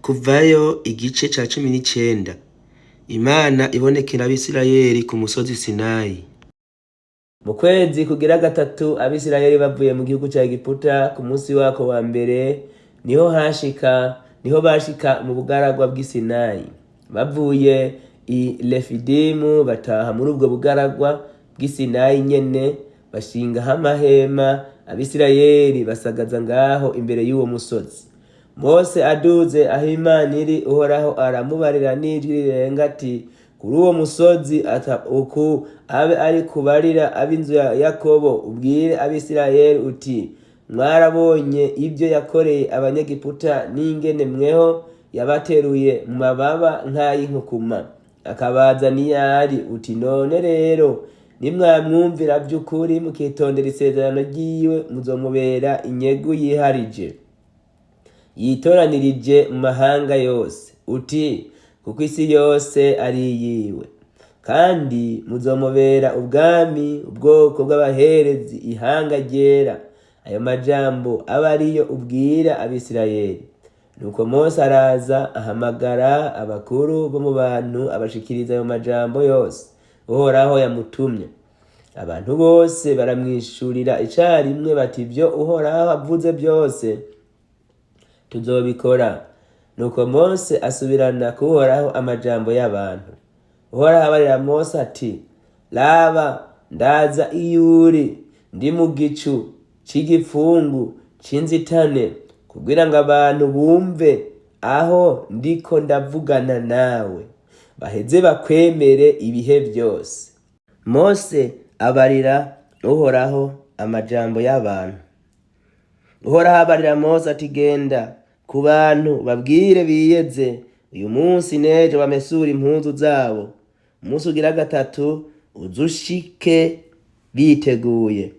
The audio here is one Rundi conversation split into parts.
Kuvayo igice ca 19. Imana ibonekera Abisirayeli ku musozi Sinayi. Mu kwezi kugira gatatu Abisirayeli bavuye mu gihugu ca Egiputa ku munsi wako wa mbere niho bashika mu bugaragwa bw'i Sinayi. Bavuye i Refidimu bataha muri ubwo bugaragwa bw'i Sinayi nyene bashingaho amahema. Abisirayeli basagaza ngaho imbere y'uwo musozi. Mose aduze aho Imana iri, Uhoraho aramubarira n'ijwi rirenga ati, kuri uwo musozi uku abe ari kubarira ab'inzu ya Yakobo, ubwire Abisirayeli uti, mwarabonye ibyo yakoreye abanyegiputa n'ingene mweho yabateruye mu mababa nk'ay'inkukuma akabazana iyo ari, uti none rero nimwamwumvira by'ukuri mukitondera isezerano ryiwe, muzomubera inyegu yiharije yitoranirije mu mahanga yose, uti kuko isi yose ari yiwe, kandi muzomubera ubwami, ubwoko bw'abaherezi, ihanga ryera. Ayo majambo aba ariyo ubwira Abisirayeli. Nuko Mose araza ahamagara abakuru bo mu bantu abashikiriza ayo majambo yose Uhoraho yamutumye. Abantu bose baramwishurira icarimwe bati, ibyo Uhoraho avuze byose tuzobikora. Nuko Mose asubirana kuhoraho amajambo y'abantu. Uhoraho abarira Mose ati, raba ndaza iyo uri, ndi mu gicu c'igipfungu c'inzitane, kugira ngo abantu bumve aho ndiko ndavugana nawe, baheze bakwemere ibihe byose. Mose abarira Uhoraho amajambo y'abantu. Uhoraho abarira Mose ati, genda ku bantu babwire biyeze uyu munsi n'ejo bamesura impuzu zabo. Umunsi ugira gatatu uzushike biteguye,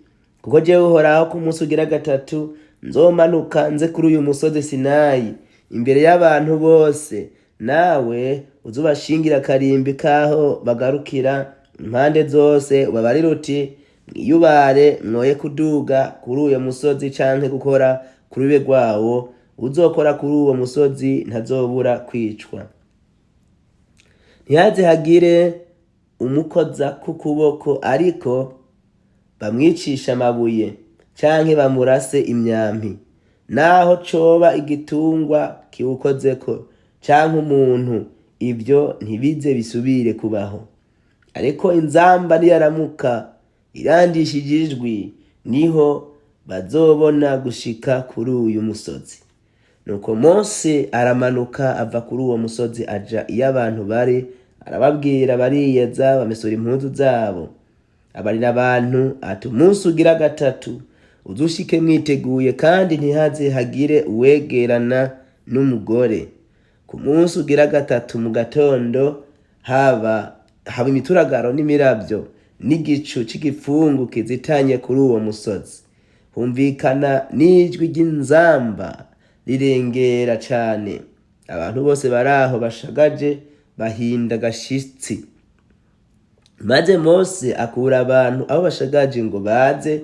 kuko jewe Uhoraho ku munsi ugira gatatu nzomanuka nze kuri uyu musozi Sinayi imbere y'abantu bose, nawe uzubashingira akarimbi kaho bagarukira impande zose, ubabarire uti, mwiyubare mwoye kuduga kuri uyo musozi canke gukora ku rube rwawo. Uzokora kuri uwo musozi ntazobura kwicwa. Ntihaze hagire umukoza ku kuboko, ariko bamwicisha amabuye canke bamurase imyampi, naho coba igitungwa kiwukozeko canke umuntu, ibyo ntibize bisubire kubaho. Ariko inzamba niyaramuka irandishije ijwi, niho bazobona gushika kuri uyu musozi. Nuko Mose aramanuka ava kuri uwo musozi aja iyo abantu bari, arababwira bariyeza bamesura impuzu zabo. Abarira abantu ati, umunsi ugira gatatu uzushike mwiteguye, kandi ntihaze hagire uwegerana n'umugore. Ku munsi ugira gatatu mu gatondo haba imituragaro n'imiravyo n'igicu c'igipfungu kizitanye kuri uwo musozi. Humvikana n'ijwi ry'inzamba rirengera cane. Abantu bose baraho bashagaje bahinda gashitsi. Maze Mose akura abantu aho bashagaje ngo baze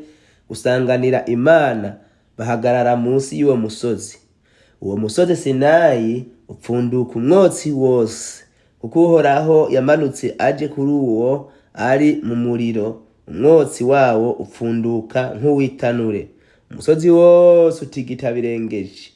gusanganira Imana, bahagarara munsi y'uwo musozi. Uwo musozi Sinayi upfunduka umwotsi wose, kuko Uhoraho yamanutse aje kuri uwo ari mu muriro, umwotsi wawo upfunduka nk'uwitanure. Umusozi wose utigita birengeje.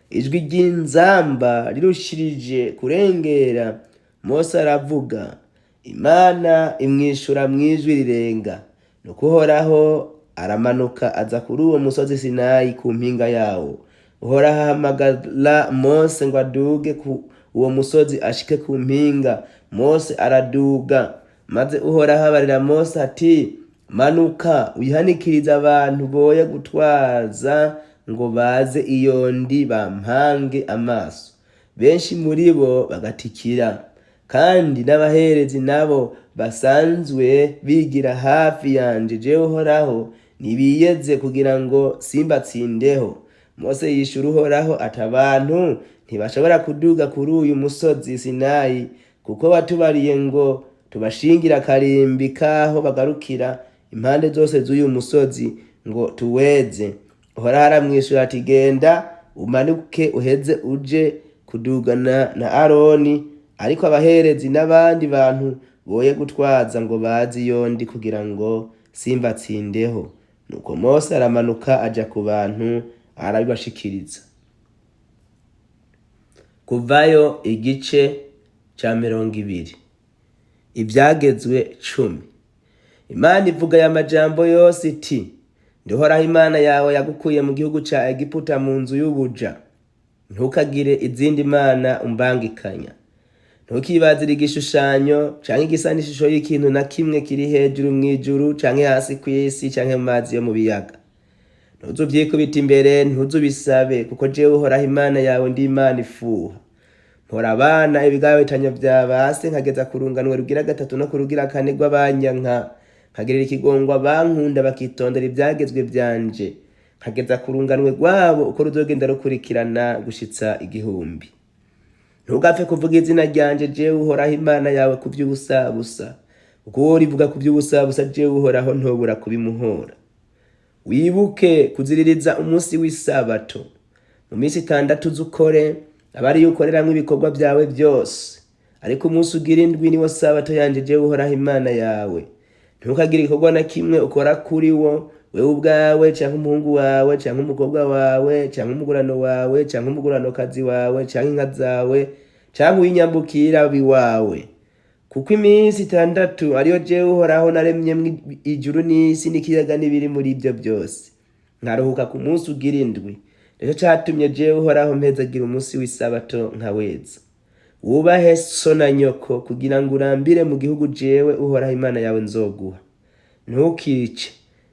Ijwi ry'inzamba rirushirije kurengera, Mose aravuga, Imana imwishura mwijwi rirenga. Nuko Uhoraho aramanuka aza kuri uwo musozi Sinayi ku mpinga yawo. Uhoraho ahamagara Mose ngo aduge ku uwo musozi ashike ku mpinga. Mose araduga, maze Uhoraho abarira Mose ati, manuka wihanikiriza abantu boye gutwaza ngo baze iyo ndi bampange amaso. Benshi muri bo bagatikira, kandi n'abaherezi nabo basanzwe bigira hafi yanje jewe Uhoraho nibiyeze kugira ngo simbatsindeho. Mose yishura Uhoraho ati, abantu ntibashobora kuduga kuri uyu musozi Sinayi, kuko watubariye ngo tubashingira akarimbi kaho bagarukira impande zose z'uyu musozi ngo tuweze. Uhoraho aramwishura ati, genda umanuke uheze uje kudugana na Aroni, ariko abaherezi n'abandi bantu boye gutwaza ngo bazi yondi kugira ngo simbatsindeho. Nuko Mose aramanuka aja ku bantu arabibashikiriza. Kuvayo igice ca 20. Ivyagezwe 10. Imana ivuga aya majambo yose iti: Ndihoraho Imana yawe yagukuye mu gihugu ca Egiputa mu nzu y'ubuja. Ntukagire izindi mana umbangikanya. Ntukibazire igishushanyo canke igisa n'ishusho y'ikintu na kimwe kiri hejuru mw'ijuru canke hasi kw'isi canke mu mazi yo mu biyaga. Ntuzuvyikubita imbere, ntuzubisabe, kuko jewe Uhoraho Imana yawe ndi Imana ifuha. Mpora abana ibigabitanyo vya base, nkageza ku runganwe rugira 3 no ku rugira 4 rw'abanyanka, nkagirira ikigongwa bankunda bakitondera ivyagezwe vyanje, nkageza ku runganwe rwabo uko ruzogenda rukurikirana gushitsa 1000. Ntugapfe kuvuga izina ryanje jewe Uhoraho Imana yawe ku vy'ubusabusa, kuko rivuga ku vy'ubusabusa jewe Uhoraho ntobura kubimuhora. Wibuke kuziririza umunsi w'isabato. Mu minsi 6 zukore abari yukoreramwe ibikorwa vyawe vyose, ariko umunsi ugira 7 niwo sabato yanje jewe Uhoraho Imana yawe. Ntukagire igikorwa na kimwe ukora kuri wo, wewe ubwawe canke umuhungu wawe canke umukobwa wawe canke umugurano wawe canke umuguranokazi wawe canke inka zawe canke uwinyambukira biwawe. Kuko iminsi 6 ariyo jewe Uhoraho naremye ijuru n'isi n'ikiyaga n'ibiri muri ivyo byose, nkaruhuka ku munsi ugira 7. Nico catumye jewe Uhoraho mpezagira umunsi w'isabato nkaweza. Wubahe so na nyoko kugira ngo urambire mu gihugu jewe Uhoraho Imana yawe nzoguha. Ntukice,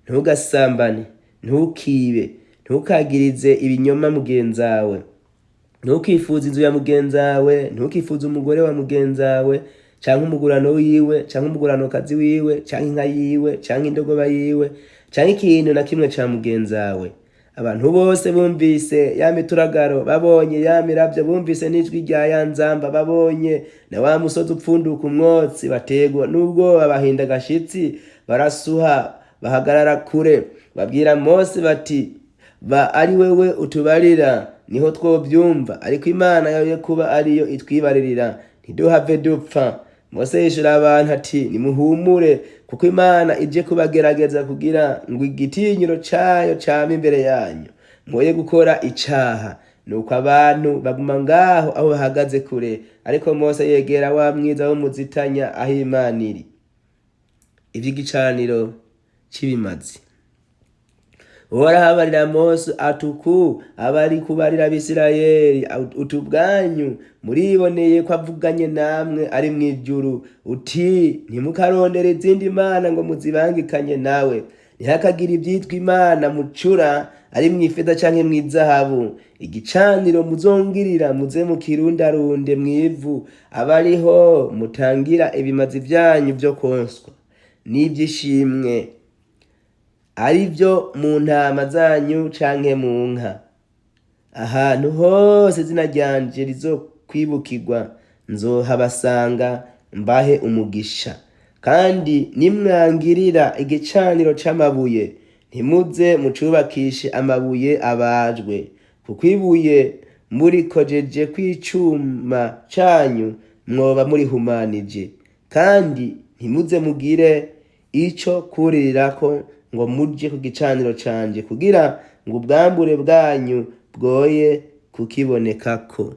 ntugasambane, ntukibe, ntukagirize ibinyoma mugenzawe. Ntukifuza inzu ya mugenzawe, ntukifuza umugore wa mugenzawe, canke umugurano wiwe, canke umuguranokazi wiwe, canke inka yiwe, canke indogoba yiwe, canke ikintu na kimwe ca mugenzawe. Abantu bose bumvise ya mituragaro, babonye ya miravyo, bumvise n'ijwi rya ya nzamba, babonye na wa musozi upfunduka umwotsi, bategwa n'ubwoba bahinda agashitsi, barasuha bahagarara kure, babwira Mose bati: ba ari wewe utubarira niho twovyumva, ariko Imana yawe kuba ariyo itwibaririra ntiduhave dupfa. Mose yishura abantu ati: nimuhumure, kuko Imana ije kubagerageza kugira ngo igitinyiro cayo came imbere yanyu, mwoye gukora icaha. Nuko abantu baguma ngaho aho bahagaze kure, ariko Mose yegera wa mwiza w'umuzitanya aho Imana iri. Ivy'igicaniro c'ibimazi. Uhoraho abarira Mose atuku abari kubarira Abisirayeli utubwanyu muriboneye ko avuganye namwe ari mw'ijuru, uti: ntimukarondere izindi mana ngo muzibangikanye nawe. Ntihakagira ivyitwa imana mucura ari mw'ifeza canke mw'izahabu. Igicaniro muzongirira muze mukirundarunde mw'ivu, abariho mutangira ibimazi vyanyu vyo konswa n'ivyishimwe, ari vyo mu ntama zanyu canke mu nka. Ahantu hose izina ryanje rizokwibukirwa nzohabasanga mbahe umugisha. Kandi nimwangirira igicaniro c'amabuye, ntimuze mucubakishe amabuye abajwe, kuko ibuye murikojeje kw'icuma canyu mwoba murihumanije. Kandi ntimuze mugire ico kuririrako ngo muje ku gicaniro canje, kugira ngo ubwambure bwanyu bwoye kukibonekako.